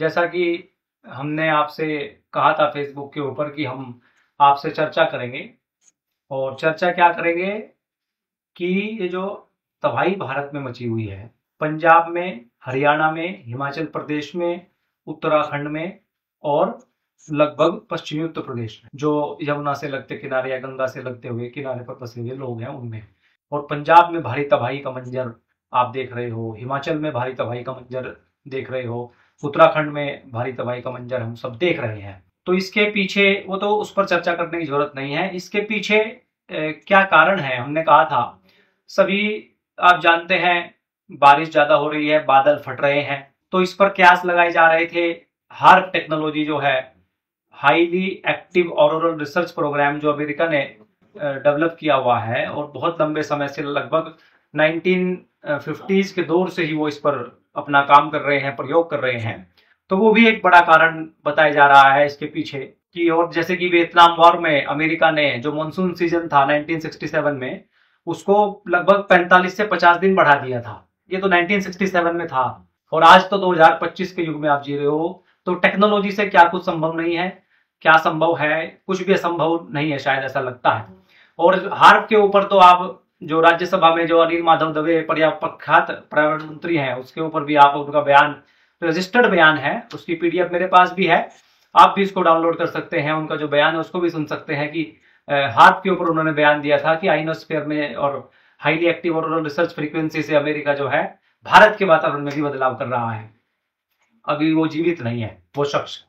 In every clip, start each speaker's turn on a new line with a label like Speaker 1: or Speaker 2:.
Speaker 1: जैसा कि हमने आपसे कहा था फेसबुक के ऊपर कि हम आपसे चर्चा करेंगे, और चर्चा क्या करेंगे कि ये जो तबाही भारत में मची हुई है, पंजाब में, हरियाणा में, हिमाचल प्रदेश में, उत्तराखंड में और लगभग पश्चिमी उत्तर प्रदेश में, जो यमुना से लगते किनारे या गंगा से लगते हुए किनारे पर बसे हुए लोग हैं उनमें। और पंजाब में भारी तबाही का मंजर आप देख रहे हो, हिमाचल में भारी तबाही का मंजर देख रहे हो, उत्तराखंड में भारी तबाही का मंजर हम सब देख रहे हैं। तो इसके पीछे, वो तो उस पर चर्चा करने की जरूरत नहीं है, इसके पीछे क्या कारण है। हमने कहा था, सभी आप जानते हैं, बारिश ज्यादा हो रही है, बादल फट रहे हैं, तो इस पर कयास लगाए जा रहे थे। हार्प टेक्नोलॉजी जो है, highly active auroral research programme, जो अमेरिका ने डेवलप किया हुआ है और बहुत लंबे समय से, लगभग 1950s के दौर से ही वो इस पर अपना काम कर रहे हैं, प्रयोग कर रहे हैं। तो वो भी एक बड़ा कारण बताया जा रहा है इसके पीछे कि, और जैसे कि वियतनाम वॉर में अमेरिका ने जो मानसून सीजन था 1967 में, उसको लगभग 45 से 50 दिन बढ़ा दिया था। ये तो 1967 में था, और आज तो 2025 के युग में आप जी रहे हो। तो टेक्नोलॉजी से क्या कुछ संभव नहीं है? क्या संभव है? कुछ भी असंभव नहीं है, शायद ऐसा लगता है। और हार्प के ऊपर तो आप, जो राज्यसभा में जो अनिल माधव दवे प्रख्यात पर्यावरण मंत्री हैं, उसके ऊपर भी आप उनका बयान, रजिस्टर्ड बयान है, उसकी पीडीएफ मेरे पास भी है, आप भी इसको डाउनलोड कर सकते हैं। उनका जो बयान है उसको भी सुन सकते हैं कि हार्प के ऊपर उन्होंने बयान दिया था कि आइनोस्फीयर में और highly active auroral research frequency से अमेरिका जो है भारत के वातावरण में भी बदलाव कर रहा है। अभी वो जीवित नहीं है, वो शख्स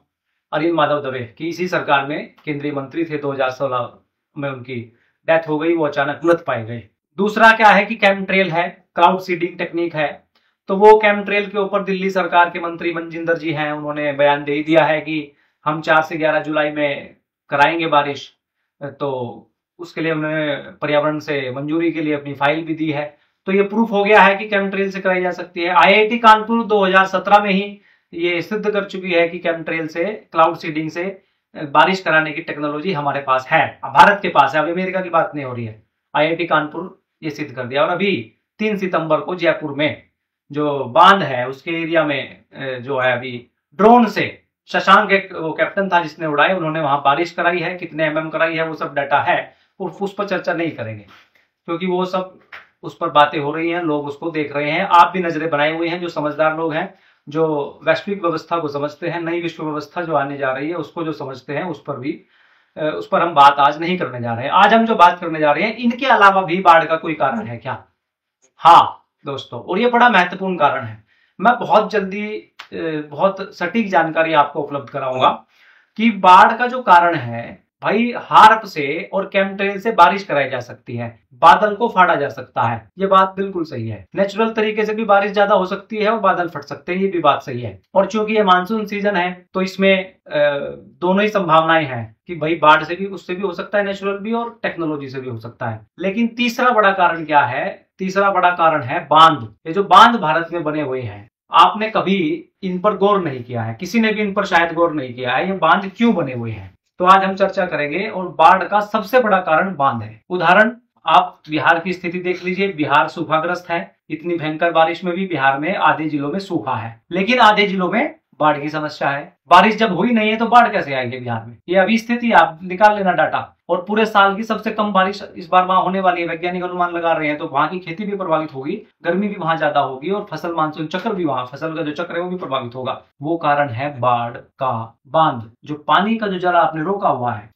Speaker 1: अनिल माधव दवे की इसी सरकार में केंद्रीय मंत्री थे। 2016 में उनकी डेथ हो गई, वो अचानक मृत पाए गए। दूसरा क्या है कि केमट्रेल है, क्लाउड सीडिंग टेक्निक है। तो वो केमट्रेल के ऊपर दिल्ली सरकार के मंत्री मनजिंदर जी हैं, उन्होंने बयान दे दिया है कि हम 4 से 11 जुलाई में कराएंगे बारिश। तो उसके लिए उन्होंने पर्यावरण से मंजूरी के लिए अपनी फाइल भी दी है। तो ये प्रूफ हो गया है कि केमट्रेल से कराई जा सकती है। आईआईटी कानपुर 2017 में ही ये सिद्ध कर चुकी है कि केमट्रेल से, क्लाउड सीडिंग से बारिश कराने की टेक्नोलॉजी हमारे पास है, भारत के पास है। अब अमेरिका की बात नहीं हो रही है, आईआईटी कानपुर ये सिद्ध कर दिया। और अभी 3 सितंबर को जयपुर में जो बांध है उसके एरिया में जो है, अभी ड्रोन से शशांक, एक वो कैप्टन था जिसने उड़ाए, उन्होंने वहां बारिश कराई है। कितने mm कराई है वो सब डाटा है, और उस पर चर्चा नहीं करेंगे क्योंकि वो सब, उस पर बातें हो रही हैं, लोग उसको देख रहे हैं। आप भी नजरें बनाए हुए हैं, जो समझदार लोग हैं, जो वैश्विक व्यवस्था को समझते हैं, नई विश्व व्यवस्था जो आने जा रही है उसको जो समझते हैं, उस पर हम बात आज नहीं करने जा रहे हैं। आज हम जो बात करने जा रहे हैं, इनके अलावा भी बाढ़ का कोई कारण है क्या? हाँ दोस्तों, और ये बड़ा महत्वपूर्ण कारण है। मैं बहुत जल्दी बहुत सटीक जानकारी आपको उपलब्ध कराऊंगा कि बाढ़ का जो कारण है, भाई हार्प से और केमट्रेल से बारिश कराई जा सकती है, बादल को फाड़ा जा सकता है। ये बात बिल्कुल सही है। नेचुरल तरीके से भी बारिश ज्यादा हो सकती है और बादल फट सकते हैं, ये भी बात सही है। और चूंकि ये मानसून सीजन है तो इसमें दोनों ही संभावनाएं हैं कि भाई बाढ़ से भी, उससे भी हो सकता है नेचुरल भी, और टेक्नोलॉजी से भी हो सकता है। लेकिन तीसरा बड़ा कारण क्या है? तीसरा बड़ा कारण है बांध। ये जो बांध भारत में बने हुए हैं, आपने कभी इन पर गौर नहीं किया है, किसी ने भी इन पर शायद गौर नहीं किया है, ये बांध क्यों बने हुए हैं। तो आज हम चर्चा करेंगे, और बाढ़ का सबसे बड़ा कारण बांध है। उदाहरण, आप बिहार की स्थिति देख लीजिए, बिहार सूखाग्रस्त है। इतनी भयंकर बारिश में भी बिहार में आधे जिलों में सूखा है, लेकिन आधे जिलों में बाढ़ की समस्या है। बारिश जब हुई नहीं है तो बाढ़ कैसे आएगी बिहार में? ये अभी स्थिति, आप निकाल लेना डाटा। और पूरे साल की सबसे कम बारिश इस बार वहां होने वाली है, वैज्ञानिक अनुमान लगा रहे हैं। तो वहां की खेती भी प्रभावित होगी, गर्मी भी वहां ज्यादा होगी, और फसल मानसून चक्र भी, वहां फसल का जो चक्र है वो भी प्रभावित होगा। वो कारण है बाढ़ का बांध, जो पानी का जो जरा आपने रोका हुआ है।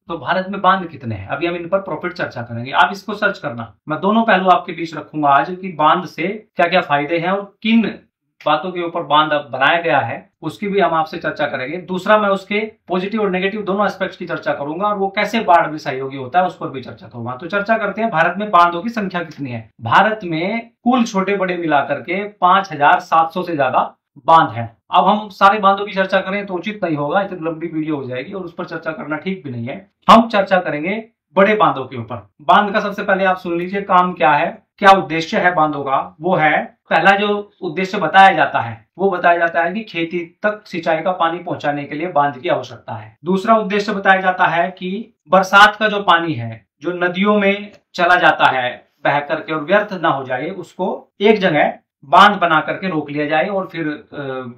Speaker 1: तो भारत में बांध कितने हैं, अभी हम इन पर प्रॉफिट चर्चा करेंगे। आप इसको सर्च करना, मैं दोनों पहलू आपके बीच रखूंगा आज कि बांध से क्या क्या फायदे हैं और किन बातों के ऊपर बांध बनाया गया है, उसकी भी हम आपसे चर्चा करेंगे। दूसरा, मैं उसके पॉजिटिव और नेगेटिव दोनों एस्पेक्ट्स की चर्चा करूंगा, और वो कैसे बाढ़ में सहयोगी होता है उस पर भी चर्चा करूंगा। तो चर्चा करते हैं, भारत में बांधों की संख्या कितनी है। भारत में कुल छोटे बड़े मिलाकर के 5700 से ज्यादा बांध है। अब हम सारे बांधों की चर्चा करें तो उचित नहीं होगा, इतनी लंबी वीडियो हो जाएगी, और उस पर चर्चा करना ठीक भी नहीं है। हम चर्चा करेंगे बड़े बांधों के ऊपर। बांध का सबसे पहले आप सुन लीजिए काम क्या है, क्या उद्देश्य है बांधों का। वो है, पहला जो उद्देश्य बताया जाता है वो बताया जाता है कि खेती तक सिंचाई का पानी पहुंचाने के लिए बांध की आवश्यकता है। दूसरा उद्देश्य बताया जाता है कि बरसात का जो पानी है, जो नदियों में चला जाता है बह करके और व्यर्थ ना हो जाए, उसको एक जगह बांध बना करके रोक लिया जाए और फिर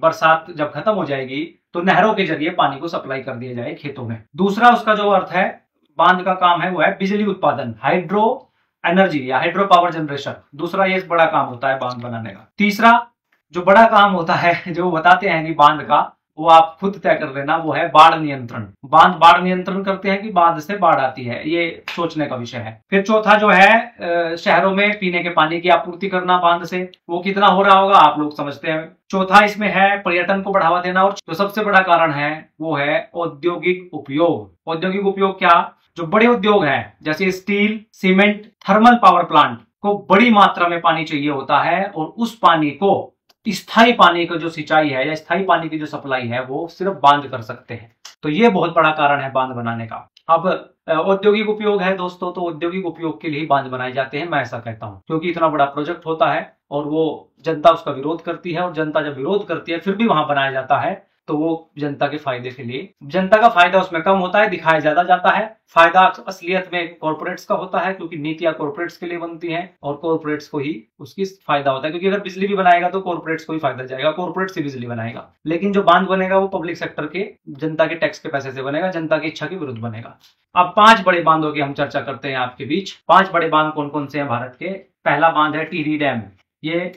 Speaker 1: बरसात जब खत्म हो जाएगी तो नहरों के जरिए पानी को सप्लाई कर दिया जाए खेतों में। दूसरा उसका जो अर्थ है बांध का काम है वो है बिजली उत्पादन, हाइड्रो एनर्जी या हाइड्रो पावर जनरेशन। दूसरा ये बड़ा काम होता है बांध बनाने का। तीसरा जो बड़ा काम होता है जो बताते हैं कि बांध का, वो आप खुद तय कर लेना, वो है बाढ़ नियंत्रण। बांध बाढ़ नियंत्रण करते हैं कि बांध से बाढ़ आती है, ये सोचने का विषय है। फिर चौथा जो है शहरों में पीने के पानी की आपूर्ति करना बांध से, वो कितना हो रहा होगा आप लोग समझते हैं। चौथा इसमें है पर्यटन को बढ़ावा देना, और जो सबसे बड़ा कारण है वो है औद्योगिक उपयोग। औद्योगिक उपयोग क्या, जो बड़े उद्योग हैं जैसे steel, cement, thermal power plant को बड़ी मात्रा में पानी चाहिए होता है, और उस पानी को स्थायी पानी का जो सिंचाई है या स्थायी पानी की जो सप्लाई है वो सिर्फ बांध कर सकते हैं। तो ये बहुत बड़ा कारण है बांध बनाने का। अब औद्योगिक उपयोग है दोस्तों, तो औद्योगिक उपयोग के लिए बांध बनाए जाते हैं, मैं ऐसा कहता हूं, क्योंकि इतना बड़ा प्रोजेक्ट होता है और वो जनता उसका विरोध करती है, और जनता जब विरोध करती है फिर भी वहां बनाया जाता है तो वो जनता के फायदे के लिए, जनता का फायदा उसमें कम होता है, दिखाया ज्यादा जाता है। फायदा असलियत में कॉर्पोरेट्स का होता है, क्योंकि नीतियां कॉर्पोरेट्स के लिए बनती हैं और कॉर्पोरेट्स को ही उसकी फायदा होता है। क्योंकि अगर बिजली भी बनाएगा तो कॉर्पोरेट्स को ही फायदा जाएगा, कॉर्पोरेट्स ही बिजली बनाएगा। लेकिन जो बांध बनेगा वो पब्लिक सेक्टर के, जनता के टैक्स के पैसे से बनेगा, जनता की इच्छा के विरुद्ध बनेगा। अब 5 बड़े बांधों की हम चर्चा करते हैं आपके बीच। 5 बड़े बांध कौन कौन से हैं भारत के। पहला बांध है टिहरी डैम। ये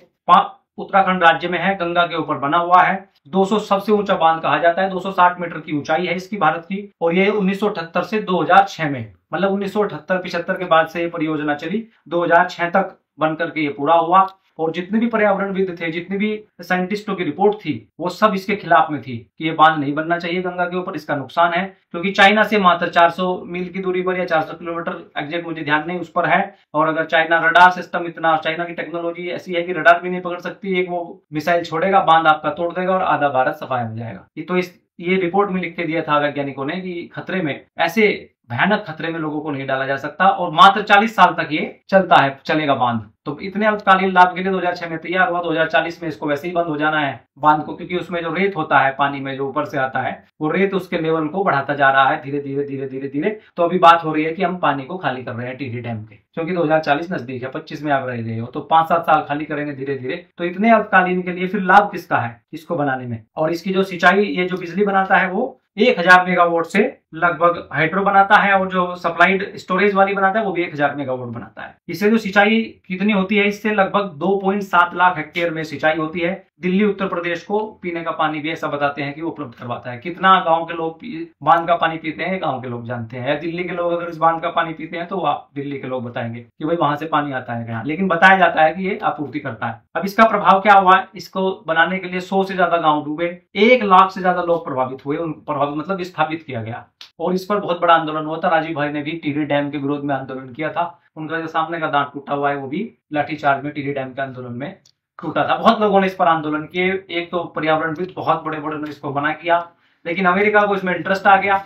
Speaker 1: उत्तराखंड राज्य में है, गंगा के ऊपर बना हुआ है। 200 सबसे ऊंचा बांध कहा जाता है, 260 मीटर की ऊंचाई है इसकी भारत की, और ये 1978 से 2006 में, मतलब 1978-75 के बाद से ये परियोजना चली, 2006 तक बनकर के ये पूरा हुआ। और जितने भी पर्यावरणविद थे, जितनी भी साइंटिस्टों की रिपोर्ट थी, वो सब इसके खिलाफ में थी कि ये बांध नहीं बनना चाहिए गंगा के ऊपर, इसका नुकसान है। क्योंकि चाइना से मात्र 400 मील की दूरी पर या 400 किलोमीटर, एग्जैक्ट मुझे ध्यान नहीं, उस पर है। और अगर चाइना रडार सिस्टम इतना, चाइना की टेक्नोलॉजी ऐसी है कि रडार भी नहीं पकड़ सकती, एक वो मिसाइल छोड़ेगा, बांध आपका तोड़ देगा और आधा भारत सफाया हो जाएगा। तो ये रिपोर्ट में लिख के दिया था वैज्ञानिकों ने कि खतरे में, ऐसे भयानक खतरे में लोगों को नहीं डाला जा सकता, और मात्र 40 साल तक ये चलेगा बांध। तो इतने अल्पकालीन लाभ के लिए 2006 में तैयार हुआ, 2040 में इसको वैसे ही बंद हो जाना है बांध को, क्योंकि उसमें जो रेत होता है पानी में जो ऊपर से आता है, वो रेत उसके लेवल को बढ़ाता जा रहा है धीरे धीरे धीरे धीरे धीरे। तो अभी बात हो रही है कि हम पानी को खाली कर रहे हैं टिहरी डैम के, क्योंकि 2040 नजदीक है, 25 में आप रह हो, तो 5-7 साल खाली करेंगे धीरे धीरे। तो इतने अल्पकालीन के लिए फिर लाभ किसका है इसको बनाने में। और इसकी जो सिंचाई, ये जो बिजली बनाता है वो 1000 मेगावाट से लगभग हाइड्रो बनाता है, और जो सप्लाइड स्टोरेज वाली बनाता है वो भी 1000 मेगावाट बनाता है। इससे जो सिंचाई कितनी होती है, इससे लगभग 2.7 लाख हेक्टेयर में सिंचाई होती है। दिल्ली उत्तर प्रदेश को पीने का पानी भी ऐसा बताते हैं कि वो उपलब्ध करवाता है। कितना गांव के लोग बांध का पानी पीते हैं, गांव के लोग जानते हैं। दिल्ली के लोग अगर इस बांध का पानी पीते हैं तो आप दिल्ली के लोग बताएंगे कि भाई वहां से पानी आता है यहाँ, लेकिन बताया जाता है कि ये आपूर्ति करता है। अब इसका प्रभाव क्या हुआ, इसको बनाने के लिए 100 से ज्यादा गाँव डूबे, 1 लाख से ज्यादा लोग प्रभावित हुए, प्रभावित मतलब स्थापित किया गया। और इस पर बहुत बड़ा आंदोलन हुआ था। राजीव भाई ने भी टिहरी डैम के विरोध में आंदोलन किया था। उनका जो सामने का दांत टूटा हुआ है वो भी लाठीचार्ज में टिहरी डैम के आंदोलन में टूटा था। बहुत लोगों ने इस पर आंदोलन किए। एक तो पर्यावरणविद बहुत बड़े बड़े ने इसको मना किया, लेकिन अमेरिका को इसमें इंटरेस्ट आ गया।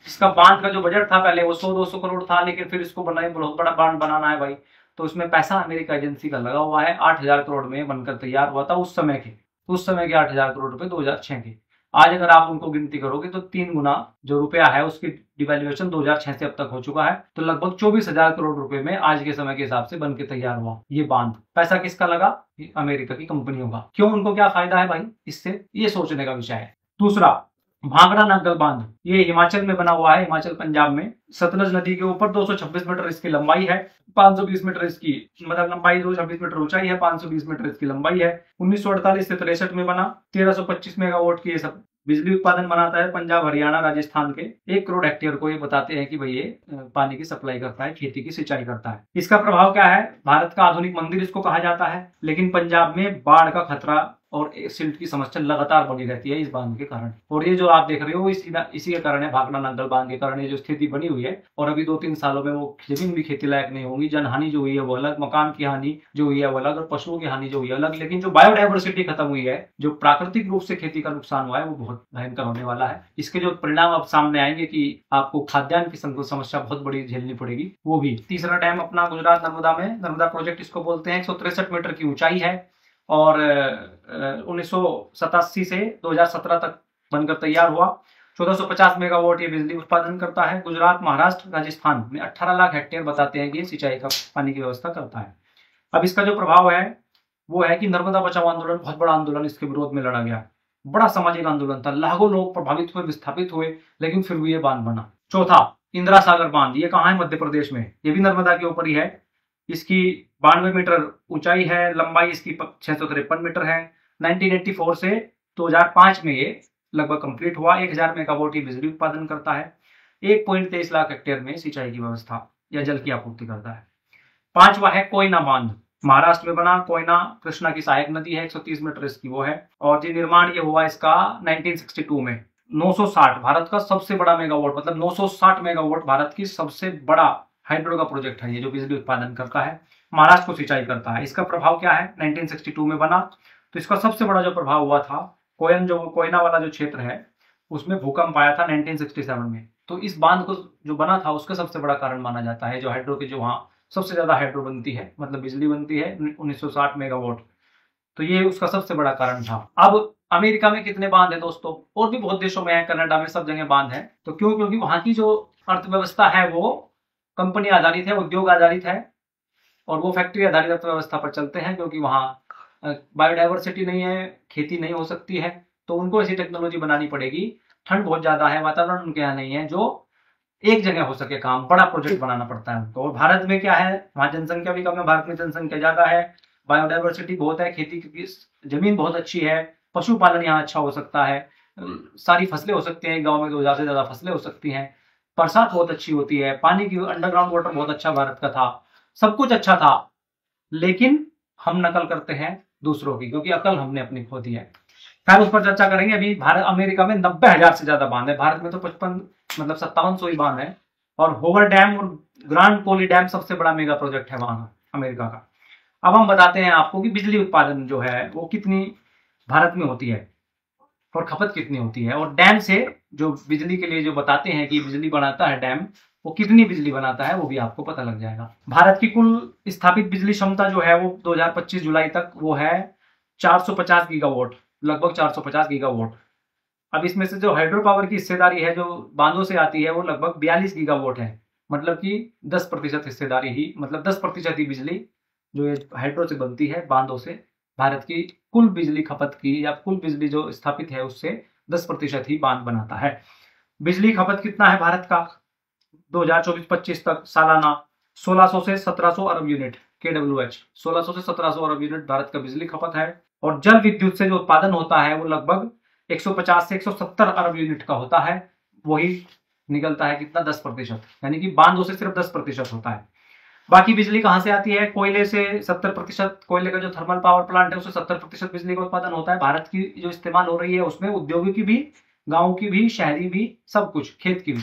Speaker 1: इसका बांध का जो बजट था पहले वो 100-200 करोड़ था, लेकिन फिर इसको बनाए, बहुत बड़ा बांध बनाना है भाई, तो उसमें पैसा अमेरिका एजेंसी का लगा हुआ है। 8000 करोड़ में बनकर तैयार हुआ था उस समय के 8000 करोड़ रुपए 2006 के। आज अगर आप उनको गिनती करोगे तो 3 गुना जो रुपया है उसकी डिवैल्यूएशन 2006 से अब तक हो चुका है। तो लगभग 24,000 करोड़ रुपए में आज के समय के हिसाब से बनके तैयार हुआ ये बांध। पैसा किसका लगा, अमेरिका की कंपनियों का। क्यों, उनको क्या फायदा है भाई इससे, ये सोचने का विषय है। दूसरा, भांगड़ा नागल बांध, ये हिमाचल में बना हुआ है, हिमाचल पंजाब में, सतलज नदी के ऊपर। 226 मीटर इसकी लंबाई है, 520 मीटर इसकी मतलब लंबाई, 226 मीटर ऊंचाई है, 520 मीटर इसकी लंबाई है। 1948 से 63 में बना। 1325 मेगावाट की ये सब बिजली उत्पादन बनाता है। पंजाब, हरियाणा, राजस्थान के 1 करोड़ हेक्टेयर को ये बताते हैं कि भाई ये पानी की सप्लाई करता है, खेती की सिंचाई करता है। इसका प्रभाव क्या है, भारत का आधुनिक मंदिर इसको कहा जाता है। लेकिन पंजाब में बाढ़ का खतरा और सिल्ट की समस्या लगातार बनी रहती है इस बांध के कारण। और ये जो आप देख रहे हो इसी के कारण है, भाखड़ा नागल बांध के कारण ये जो स्थिति बनी हुई है। और अभी 2-3 सालों में वो जमीन भी खेती लायक नहीं होगी। जनहानि जो हुई है वो अलग, मकान की हानि जो हुई है वो अलग, और पशुओं की हानि जो हुई है अलग। लेकिन जो बायोडाइवर्सिटी खत्म हुई है, जो प्राकृतिक रूप से खेती का नुकसान हुआ है, वो बहुत भयंकर होने वाला है। इसके जो परिणाम अब सामने आएंगे कि आपको खाद्यान्न की समस्या बहुत बड़ी झेलनी पड़ेगी, वो भी। तीसरा डैम अपना गुजरात नर्मदा में, नर्मदा प्रोजेक्ट इसको बोलते हैं। 163 मीटर की ऊंचाई है और 1987 से 2017 तक बनकर तैयार हुआ। 1450 मेगावाट ये बिजली उत्पादन करता है। गुजरात, महाराष्ट्र, राजस्थान में 18 लाख हेक्टेयर बताते हैं कि सिंचाई का पानी की व्यवस्था करता है। अब इसका जो प्रभाव है वो है कि नर्मदा बचाओ आंदोलन, बहुत बड़ा आंदोलन इसके विरोध में लड़ा गया, बड़ा सामाजिक आंदोलन था, लाखों लोग प्रभावित हुए, विस्थापित हुए, लेकिन फिर भी ये बांध बना। चौथा, इंदिरा सागर बांध, ये कहाँ है? मध्य प्रदेश में, ये भी नर्मदा के ऊपर ही है। इसकी 92 मीटर ऊंचाई है, लंबाई इसकी 653 मीटर है। 1984 से 2005 में ये लगभग कंप्लीट हुआ। 1000 मेगावाट की बिजली उत्पादन करता है। 1.23 लाख हेक्टेयर में सिंचाई की व्यवस्था या जल की आपूर्ति करता है। पांचवा है कोयना बांध, महाराष्ट्र में बना। कोयना कृष्णा की सहायक नदी है, 130 मीटर इसकी वो है। और जी निर्माण ये हुआ इसका 1962 में। 960, भारत का सबसे बड़ा मेगावाट, मतलब 960 मेगावाट भारत की सबसे बड़ा हाइड्रो का प्रोजेक्ट है ये, जो बिजली उत्पादन करता है, महाराष्ट्र को सिंचाई करता है। इसका प्रभाव क्या है? 1962 में बना, तो इसका सबसे बड़ा जो प्रभाव हुआ था, कोयना वाला जो क्षेत्र है उसमें भूकंप आया था 1967 में। तो इस बांध को जो बना था उसका सबसे बड़ा कारण माना जाता है, जो हाइड्रो की, जो वहां सबसे ज्यादा हाइड्रो बनती है, मतलब बिजली बनती है 1960 मेगावाट, तो ये उसका सबसे बड़ा कारण था। अब अमेरिका में कितने बांध है दोस्तों? और भी बहुत देशों में है, कनाडा में, सब जगह बांध है। तो क्यों? क्योंकि वहां की जो अर्थव्यवस्था है वो कंपनी आधारित है, उद्योग आधारित है, और वो फैक्ट्री आधारित अर्थव्यवस्था पर चलते हैं, क्योंकि वहाँ बायोडाइवर्सिटी नहीं है, खेती नहीं हो सकती है, तो उनको ऐसी टेक्नोलॉजी बनानी पड़ेगी। ठंड बहुत ज्यादा है, वातावरण उनके यहाँ नहीं है जो एक जगह हो सके काम, बड़ा प्रोजेक्ट बनाना पड़ता है उनको। और भारत में क्या है, वहाँ जनसंख्या भी कम है, भारत में जनसंख्या ज्यादा है, बायोडाइवर्सिटी बहुत है, खेती की जमीन बहुत अच्छी है, पशुपालन यहाँ अच्छा हो सकता है, सारी फसलें हो सकती हैं, गाँव में 2000 से ज्यादा फसलें हो सकती हैं, बरसात बहुत अच्छी होती है, पानी की अंडरग्राउंड वाटर बहुत अच्छा भारत का था, सब कुछ अच्छा था, लेकिन हम नकल करते हैं दूसरों की, क्योंकि अकल हमने अपनी खो दी है। खैर उस पर चर्चा करेंगे। अभी भारत, अमेरिका में 90,000 से ज्यादा बांध है, भारत में तो 55 मतलब 5700 ही बांध है। और होवर डैम और ग्रांड कोली डैम सबसे बड़ा मेगा प्रोजेक्ट है वहां अमेरिका का। अब हम बताते हैं आपको कि बिजली उत्पादन जो है वो कितनी भारत में होती है और खपत कितनी होती है, और डैम से जो बिजली के लिए जो बताते हैं कि बिजली बनाता है डैम, वो कितनी बिजली बनाता है वो भी आपको पता लग जाएगा। भारत की कुल स्थापित बिजली क्षमता जो है वो 2025 जुलाई तक वो है 450 गीगावाट, लगभग 450 गीगावाट। अब इसमें से जो हाइड्रो पावर की हिस्सेदारी है जो बांधों से आती है वो लगभग 42 गीगावाट है, मतलब कि 10% हिस्सेदारी ही, मतलब 10% ही बिजली जो ये हाइड्रो से बनती है बांधों से, भारत की कुल बिजली खपत की या कुल बिजली जो स्थापित है उससे 10% ही बांध बनाता है। बिजली खपत कितना है भारत का 2024-25 तक? सालाना 1600 से 1700 अरब यूनिट KWH, 1600 से 1700 अरब यूनिट भारत का बिजली खपत है। और जल विद्युत से जो उत्पादन होता है वो लगभग 150 से 170 अरब यूनिट का होता है, वही निकलता है कितना? 10%, यानी कि बांधों से सिर्फ 10% होता है। बाकी बिजली कहां से आती है? कोयले से 70%, कोयले का जो थर्मल पावर प्लांट है उससे 70% बिजली का उत्पादन होता है। भारत की जो इस्तेमाल हो रही है उसमें उद्योगों की भी, गाँव की भी, शहरी भी, सब कुछ, खेत की भी।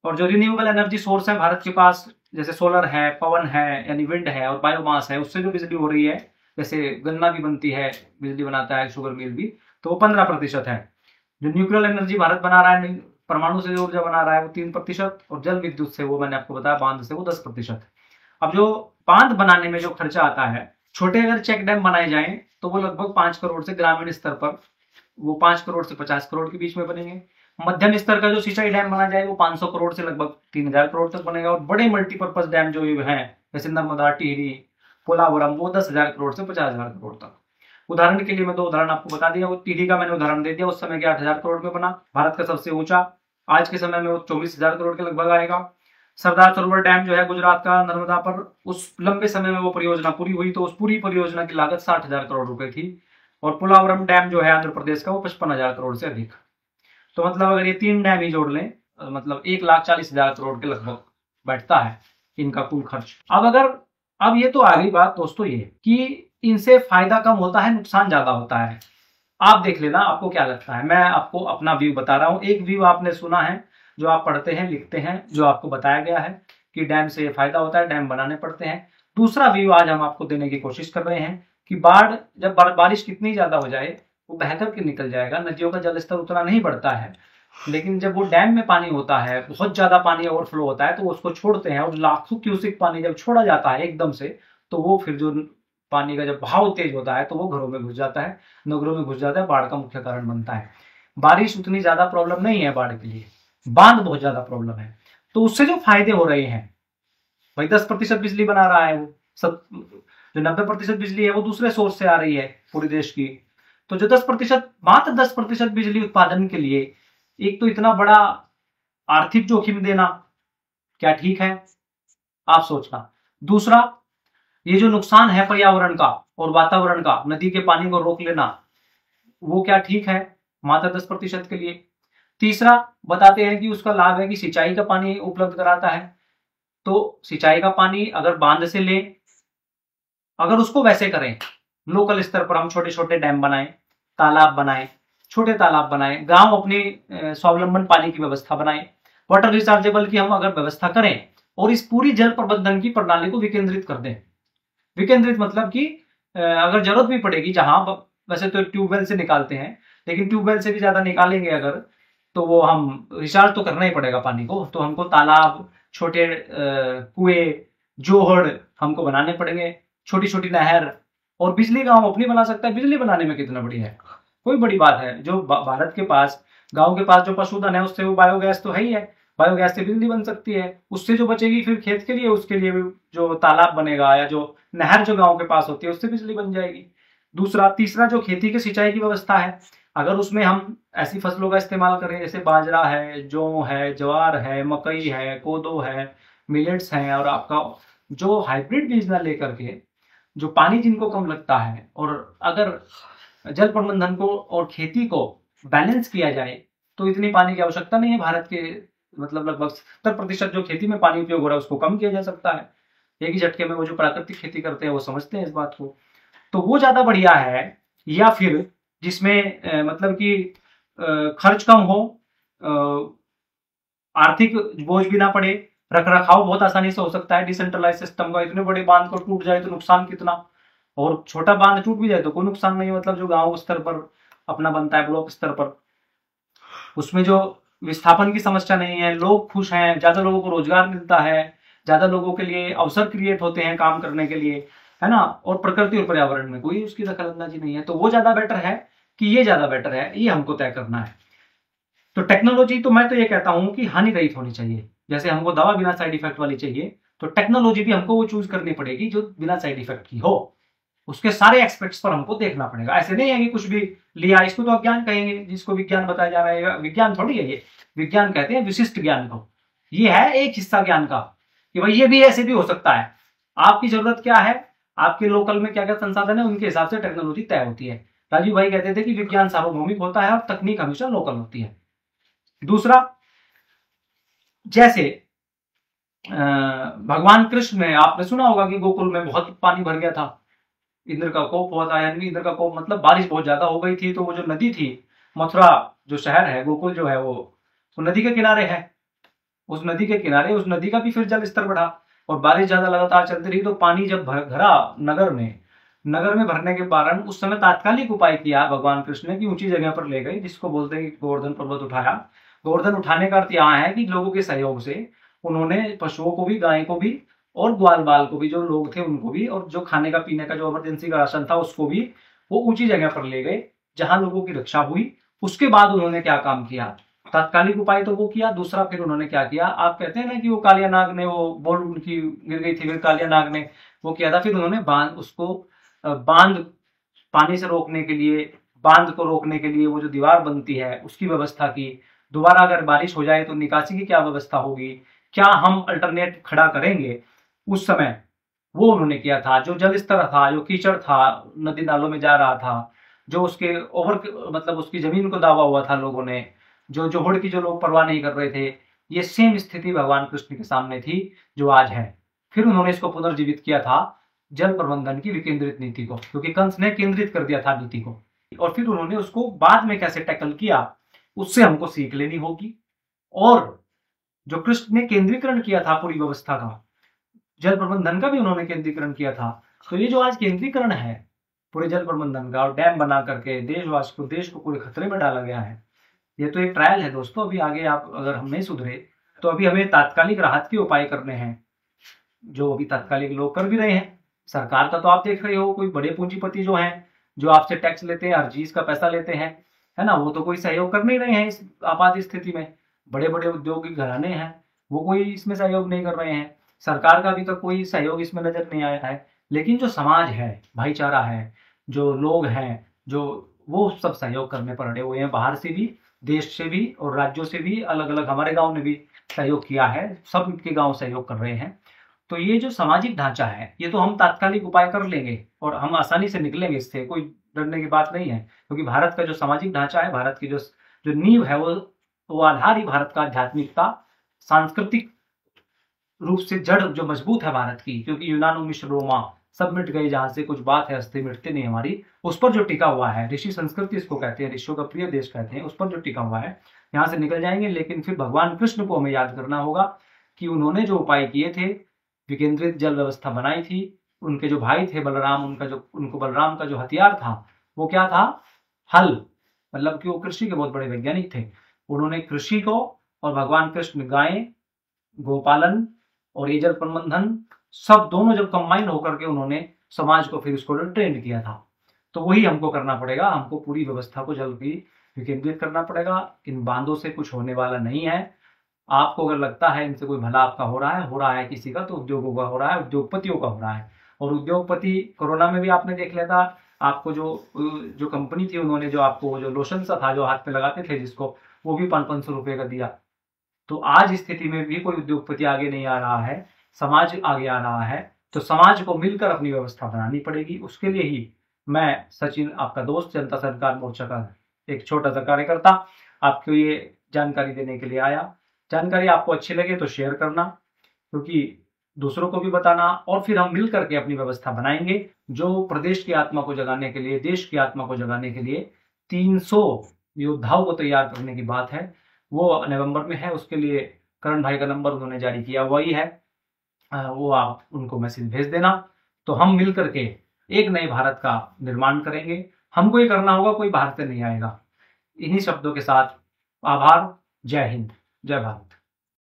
Speaker 1: और जो रिन्यूएबल एनर्जी सोर्स है भारत के पास, जैसे सोलर है, पवन है, यानी विंड है, और बायोमास है, उससे जो बिजली हो रही है, जैसे गन्ना भी बनती है, बिजली बनाता है, शुगर मिल भी, तो वो 15% है। जो न्यूक्लियर एनर्जी भारत बना रहा है, परमाणु से जो ऊर्जा बना रहा है वो 3%, और जल विद्युत से, वो मैंने आपको बताया बांध से, वो 10%। अब जो बांध बनाने में जो खर्चा आता है, छोटे अगर चेक डैम बनाए जाएं तो वो लगभग 5 करोड़ से, ग्रामीण स्तर पर वो 5 करोड़ से 50 करोड़ के बीच में बनेंगे। मध्यम स्तर का जो सिंचाई डैम बना जाए वो 500 करोड़ से लगभग 3000 करोड़ तक बनेगा। और बड़े मल्टीपर्पज डैम जो है जैसे नर्मदा, टिहरी, पोलावरम, वो 10,000 करोड़ से 50,000 करोड़ तक। उदाहरण के लिए मैं 2 उदाहरण आपको बता दिया, वो टिहरी का मैंने उदाहरण दे दिया, उस समय के 8,000 करोड़ में बना, भारत का सबसे ऊंचा। आज के समय में वो 24,000 करोड़ के लगभग आएगा। सरदार सरोवर डैम जो है गुजरात का, नर्मदा पर, उस लंबे समय में वो परियोजना पूरी हुई तो उस पूरी परियोजना की लागत 60,000 करोड़ रुपए थी। और पोलावरम डैम जो है आंध्र प्रदेश का, वो 55,000 करोड़ से अधिक। तो मतलब अगर ये 3 डैम ही जोड़ लें, मतलब 1,40,000 करोड़ के लगभग बैठता है इनका कुल खर्च। अब ये तो आ गई बात दोस्तों ये कि इनसे फायदा कम होता है, नुकसान ज्यादा होता है। आप देख लेना आपको क्या लगता है, मैं आपको अपना व्यू बता रहा हूं। एक व्यू आपने सुना है, जो आप पढ़ते हैं, लिखते हैं, जो आपको बताया गया है कि डैम से फायदा होता है, डैम बनाने पड़ते हैं। दूसरा व्यू आज हम आपको देने की कोशिश कर रहे हैं कि बाढ़, जब बारिश कितनी ज्यादा हो जाए वो बहकर के निकल जाएगा, नदियों का जलस्तर उतना नहीं बढ़ता है, लेकिन जब वो डैम में पानी होता है, बहुत ज्यादा पानी ओवरफ्लो होता है, तो वो उसको छोड़ते हैं, और लाखों क्यूसिक पानी जब छोड़ा जाता है एकदम से, तो वो फिर जो पानी का जब बहाव तेज होता है तो वो घरों में घुस जाता है, नगरों में घुस जाता है, बाढ़ का मुख्य कारण बनता है। बारिश उतनी ज्यादा प्रॉब्लम नहीं है बाढ़ के लिए, बांध बहुत ज्यादा प्रॉब्लम है। तो उससे जो फायदे हो रहे हैं भाई, 10% बिजली बना रहा है वो सब, जो 90% बिजली है वो दूसरे सोर्स से आ रही है पूरे देश की। तो जो 10%, मात्र 10% बिजली उत्पादन के लिए एक तो इतना बड़ा आर्थिक जोखिम देना, क्या ठीक है? आप सोचना। दूसरा, ये जो नुकसान है पर्यावरण का और वातावरण का, नदी के पानी को रोक लेना, वो क्या ठीक है मात्र 10% के लिए? तीसरा, बताते हैं कि उसका लाभ है कि सिंचाई का पानी उपलब्ध कराता है। तो सिंचाई का पानी अगर बांध से ले, अगर उसको वैसे करें, लोकल स्तर पर हम छोटे छोटे डैम बनाएं, तालाब बनाएं, छोटे तालाब बनाएं, गांव अपनी स्वावलंबन पानी की व्यवस्था बनाएं, वाटर रिचार्जेबल की हम अगर व्यवस्था करें और इस पूरी जल प्रबंधन की प्रणाली को विकेंद्रित कर दें। विकेंद्रित मतलब कि अगर जरूरत भी पड़ेगी, जहां वैसे तो ट्यूबवेल से निकालते हैं, लेकिन ट्यूबवेल से भी ज्यादा निकालेंगे अगर, तो वो हम रिचार्ज तो करना ही पड़ेगा पानी को, तो हमको तालाब, छोटे कुएं, जोहड़ हमको बनाने पड़ेंगे, छोटी छोटी नहर। और बिजली गांव अपनी बना सकता है। बिजली बनाने में कितना बढ़िया है, कोई बड़ी बात है। जो भारत के पास, गांव के पास जो पशुधन है, उससे वो बायोगैस तो है ही है, बायोगैस से बिजली बन सकती है। उससे जो बचेगी फिर खेत के लिए, उसके लिए भी जो तालाब बनेगा या जो नहर जो गांव के पास होती है, उससे बिजली बन जाएगी। दूसरा, तीसरा, जो खेती की सिंचाई की व्यवस्था है, अगर उसमें हम ऐसी फसलों का इस्तेमाल करें जैसे बाजरा है, जौ है, ज्वार है, मकई है, कोदो है, मिलेट्स हैं, और आपका जो हाइब्रिड बीज ना लेकर के, जो पानी जिनको कम लगता है, और अगर जल प्रबंधन को और खेती को बैलेंस किया जाए, तो इतनी पानी की आवश्यकता नहीं है भारत के। मतलब लगभग 70% जो खेती में पानी उपयोग हो रहा है उसको कम किया जा सकता है एक ही झटके में। वो जो प्राकृतिक खेती करते हैं वो समझते हैं इस बात को, तो वो ज्यादा बढ़िया है। या फिर जिसमें मतलब कि खर्च कम हो, आर्थिक बोझ भी ना पड़े, रख रखाव बहुत आसानी से हो सकता है डिसेंट्रलाइज सिस्टम का। इतने बड़े बांध को टूट जाए तो नुकसान कितना, और छोटा बांध टूट भी जाए तो कोई नुकसान नहीं, मतलब जो गांव स्तर पर अपना बनता है, ब्लॉक स्तर पर, उसमें जो विस्थापन की समस्या नहीं है, लोग खुश हैं, ज्यादा लोगों को रोजगार मिलता है, ज्यादा लोगों के लिए अवसर क्रिएट होते हैं काम करने के लिए, है ना, और प्रकृति और पर्यावरण में कोई उसकी दखलंदाजी नहीं है। तो वो ज्यादा बेटर है कि ये ज्यादा बेटर है, ये हमको तय करना है। तो टेक्नोलॉजी तो मैं तो ये कहता हूं कि हानि रहित होनी चाहिए। जैसे हमको दवा बिना साइड इफेक्ट वाली चाहिए, तो टेक्नोलॉजी भी हमको वो चूज करनी पड़ेगी जो बिना साइड इफेक्ट की हो। उसके सारे एक्सपेक्ट्स पर हमको देखना पड़ेगा। ऐसे नहीं है कि कुछ भी लिया, इसको तो अज्ञान कहेंगे, जिसको विज्ञान बताया जा रहा है। विज्ञान थोड़ी है ये, विज्ञान कहते हैं विशिष्ट ज्ञान को। ये है एक हिस्सा ज्ञान का कि भाई ये भी ऐसे भी हो सकता है। आपकी जरूरत क्या है, आपके लोकल में क्या क्या संसाधन है, उनके हिसाब से टेक्नोलॉजी तय होती है। राजीव भाई कहते थे कि विज्ञान सार्वभौमिक होता है और तकनीक हमेशा लोकल होती है। दूसरा, जैसे भगवान कृष्ण ने, आपने सुना होगा कि गोकुल में बहुत पानी भर गया था, इंद्र का कोप हुआ था। यानी इंद्र का कोप मतलब बारिश बहुत ज्यादा हो गई थी, तो वो जो नदी थी, मथुरा जो शहर है, गोकुल जो है, वो नदी के किनारे है। उस नदी के किनारे, उस नदी का भी फिर जल स्तर बढ़ा और बारिश ज्यादा लगातार चलती रही, तो पानी जब भरा नगर में भरने के कारण उस समय तात्कालिक उपाय किया भगवान कृष्ण ने कि ऊंची जगह पर ले गए, जिसको बोलते हैं कि गोवर्धन पर्वत उठाया। गोवर्धन उठाने का अर्थ यहाँ है कि लोगों के सहयोग से उन्होंने पशुओं को भी, गाय को भी, और ग्वाल बाल को भी, जो लोग थे उनको भी, और जो खाने का पीने का जो इमरजेंसी का राशन था उसको भी, वो ऊंची जगह पर ले गए जहां लोगों की रक्षा हुई। उसके बाद उन्होंने क्या काम किया, तात्कालिक उपाय तो वो किया। दूसरा, फिर उन्होंने क्या किया, आप कहते हैं ना कि वो कालिया नाग ने, वो बोल उनकी गिर गई थी, फिर कालिया नाग ने वो किया था, फिर उन्होंने बांध पानी से रोकने के लिए, बांध को रोकने के लिए वो जो दीवार बनती है उसकी व्यवस्था की। दोबारा अगर बारिश हो जाए तो निकासी की क्या व्यवस्था होगी, क्या हम अल्टरनेट खड़ा करेंगे, उस समय वो उन्होंने किया था। जो जल स्तर था, जो कीचड़ था, नदी नालों में जा रहा था, जो उसके ओवर मतलब उसकी जमीन को दावा हुआ था लोगों ने, जो जोहड़ की जो लोग परवाह नहीं कर रहे थे, ये सेम स्थिति भगवान कृष्ण के सामने थी जो आज है। फिर उन्होंने इसको पुनर्जीवित किया था, जल प्रबंधन की विकेंद्रित नीति को, क्योंकि कंस ने केंद्रित कर दिया था नीति को, और फिर उन्होंने उसको बाद में कैसे टैकल किया उससे हमको सीख लेनी होगी। और जो कृष्ण ने केंद्रीकरण किया था पूरी व्यवस्था का, जल प्रबंधन का भी उन्होंने केंद्रीकरण किया था। तो ये जो आज केंद्रीकरण है पूरे जल प्रबंधन का, और डैम बना करके देश को पूरे खतरे में डाला गया है, ये तो एक ट्रायल है दोस्तों। अभी आगे आप अगर हम नहीं सुधरे तो अभी हमें तात्कालिक राहत के उपाय करने हैं, जो अभी तात्कालिक लोग कर भी रहे हैं। सरकार का तो आप देख रहे हो, कोई बड़े पूंजीपति जो हैं, जो आपसे टैक्स लेते हैं, हर चीज का पैसा लेते हैं, है ना, वो तो कोई सहयोग कर नहीं रहे हैं इस आपात स्थिति में। बड़े बड़े उद्योगिक घराने हैं, वो कोई इसमें सहयोग नहीं कर रहे हैं। सरकार का अभी तक कोई सहयोग इसमें नजर नहीं आया है। लेकिन जो समाज है, भाईचारा है, जो लोग हैं, जो वो सब सहयोग करने पर अड़े हुए हैं, बाहर से भी, देश से भी और राज्यों से भी, अलग अलग हमारे गांव ने भी सहयोग किया है, सब के गांव सहयोग कर रहे हैं। तो ये जो सामाजिक ढांचा है, ये तो हम तात्कालिक उपाय कर लेंगे और हम आसानी से निकलेंगे, इससे कोई डरने की बात नहीं है, क्योंकि भारत का जो सामाजिक ढांचा है, भारत की जो जो नींव है, वो आधार ही भारत का आध्यात्मिकता, सांस्कृतिक रूप से जड़ जो मजबूत है भारत की, क्योंकि यूनानो मिश्र रोमा सब मिट गए, जहां से कुछ बात है अस्थि मिटते नहीं हमारी, उस पर जो टिका हुआ है, ऋषि संस्कृति इसको कहते हैं, ऋषियों का प्रिय देश कहते हैं, उस पर जो टिका हुआ है, यहाँ से निकल जाएंगे। लेकिन फिर भगवान कृष्ण को हमें याद करना होगा कि उन्होंने जो उपाय किए थे, विकेंद्रित जल व्यवस्था बनाई थी, उनके जो भाई थे बलराम, उनको बलराम का जो हथियार था वो क्या था? हल। मतलब कि वो कृषि के बहुत बड़े वैज्ञानिक थे। उन्होंने कृषि को और भगवान कृष्ण गाय, गोपालन और ये जल प्रबंधन, सब दोनों जब कंबाइन होकर के उन्होंने समाज को फिर उसको ट्रेंड किया था। तो वही हमको करना पड़ेगा, हमको पूरी व्यवस्था को जल की विकेंद्रित करना पड़ेगा। इन बांधों से कुछ होने वाला नहीं है। आपको अगर लगता है इनसे कोई भला आपका हो रहा है किसी का, तो उद्योगों का हो रहा है, उद्योगपतियों का हो रहा है। और उद्योगपति, कोरोना में भी आपने देख लिया था, आपको जो जो कंपनी थी, उन्होंने जो आपको जो लोशन सा था जो हाथ में लगाते थे जिसको, वो भी 500-500 रुपए का दिया। तो आज स्थिति में भी कोई उद्योगपति आगे नहीं आ रहा है, समाज आगे आ रहा है, तो समाज को मिलकर अपनी व्यवस्था बनानी पड़ेगी। उसके लिए ही मैं सचिन, आपका दोस्त, जनता सरकार मोर्चा का एक छोटा सा कार्यकर्ता, आपको ये जानकारी देने के लिए आया। जानकारी आपको अच्छी लगे तो शेयर करना, क्योंकि दूसरों को भी बताना, और फिर हम मिल करके अपनी व्यवस्था बनाएंगे। जो प्रदेश की आत्मा को जगाने के लिए, देश की आत्मा को जगाने के लिए 300 योद्धाओं को तैयार करने की बात है, वो नवंबर में है। उसके लिए करण भाई का नंबर उन्होंने जारी किया, वही है, वो आप उनको मैसेज भेज देना। तो हम मिल करके एक नए भारत का निर्माण करेंगे। हमको ये करना होगा, कोई बाहर से नहीं आएगा। इन्हीं शब्दों के साथ आभार। जय हिंद, जय भारत।